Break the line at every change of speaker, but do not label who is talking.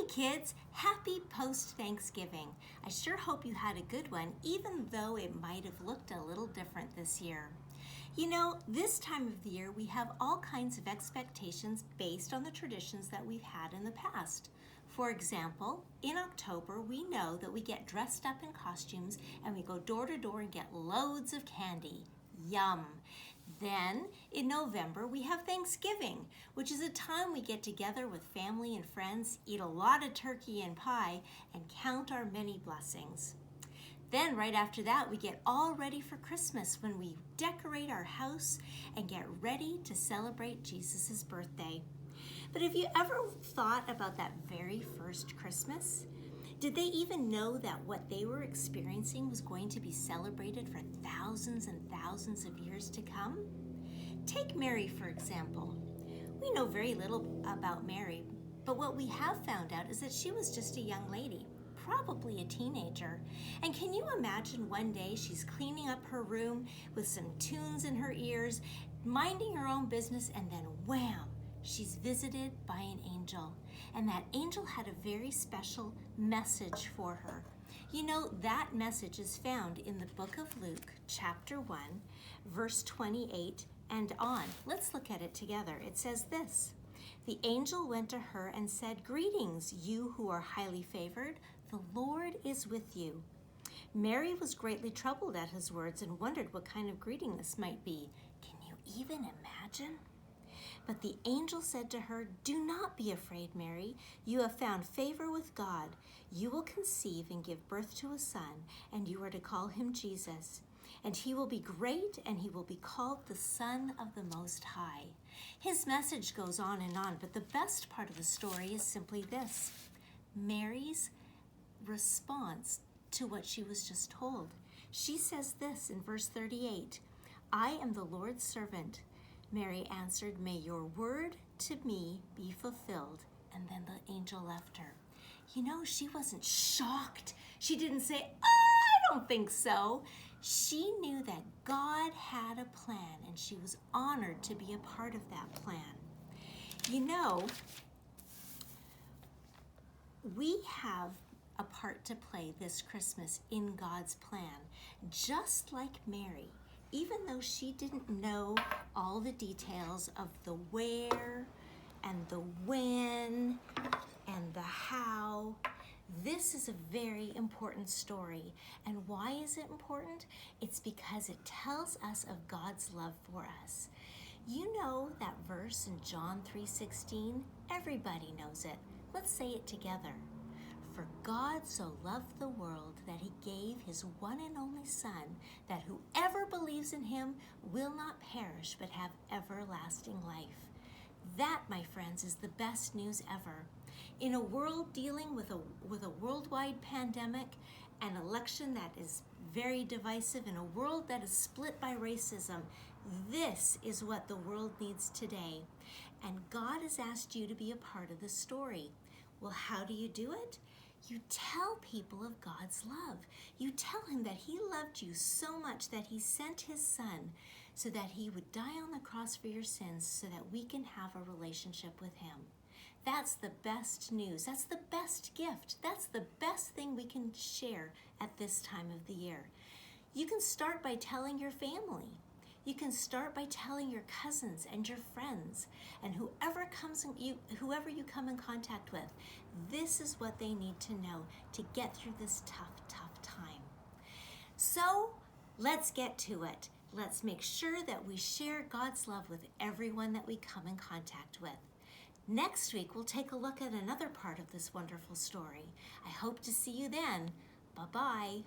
Hey kids, happy post-Thanksgiving. I sure hope you had a good one, even though it might have looked a little different this year. You know, this time of the year we have all kinds of expectations based on the traditions that we've had in the past. For example, in October we know that we get dressed up in costumes and we go door to door and get loads of candy. Yum! Then in November we have Thanksgiving, which is a time we get together with family and friends, eat a lot of turkey and pie, and count our many blessings. Then right after that we get all ready for Christmas when we decorate our house and get ready to celebrate Jesus' birthday. But have you ever thought about that very first Christmas? Did they even know that what they were experiencing was going to be celebrated for thousands and thousands of years to come? Take Mary, for example. We know very little about Mary, but what we have found out is that she was just a young lady, probably a teenager. And can you imagine one day she's cleaning up her room with some tunes in her ears, minding her own business, and then wham! She's visited by an angel, and that angel had a very special message for her. You know, that message is found in the book of Luke, chapter 1, verse 28 and on. Let's look at it together. It says this: "The angel went to her and said, 'Greetings, you who are highly favored. The Lord is with you.' Mary was greatly troubled at his words and wondered what kind of greeting this might be. Can you even imagine? But the angel said to her, 'Do not be afraid, Mary. You have found favor with God. You will conceive and give birth to a son, and you are to call him Jesus. And he will be great, and he will be called the Son of the Most High.'" His message goes on, but the best part of the story is simply this: Mary's response to what she was just told. She says this in verse 38, "I am the Lord's servant." Mary answered, "May your word to me be fulfilled." And then the angel left her. You know, she wasn't shocked. She didn't say, "I don't think so." She knew that God had a plan, and she was honored to be a part of that plan. You know, we have a part to play this Christmas in God's plan, just like Mary. Even though she didn't know all the details of the where and the when and the how, this is a very important story. And why is it important? It's because it tells us of God's love for us. You know that verse in John 3:16? Everybody knows it. Let's say it together. "For God so loved the world that he gave his one and only Son, that whoever believes in him will not perish but have everlasting life." That, my friends, is the best news ever. In a world dealing with a worldwide pandemic, an election that is very divisive, in a world that is split by racism, this is what the world needs today. And God has asked you to be a part of the story. Well, how do you do it? You tell people of God's love. You tell him that he loved you so much that he sent his Son so that he would die on the cross for your sins so that we can have a relationship with him. That's the best news. That's the best gift. That's the best thing we can share at this time of the year. You can start by telling your family. You can start by telling your cousins and your friends and whoever you come in contact with. This is what they need to know to get through this tough time. So let's get to it. Let's make sure that we share God's love with everyone that we come in contact with. Next week, we'll take a look at another part of this wonderful story. I hope to see you then. Bye-bye.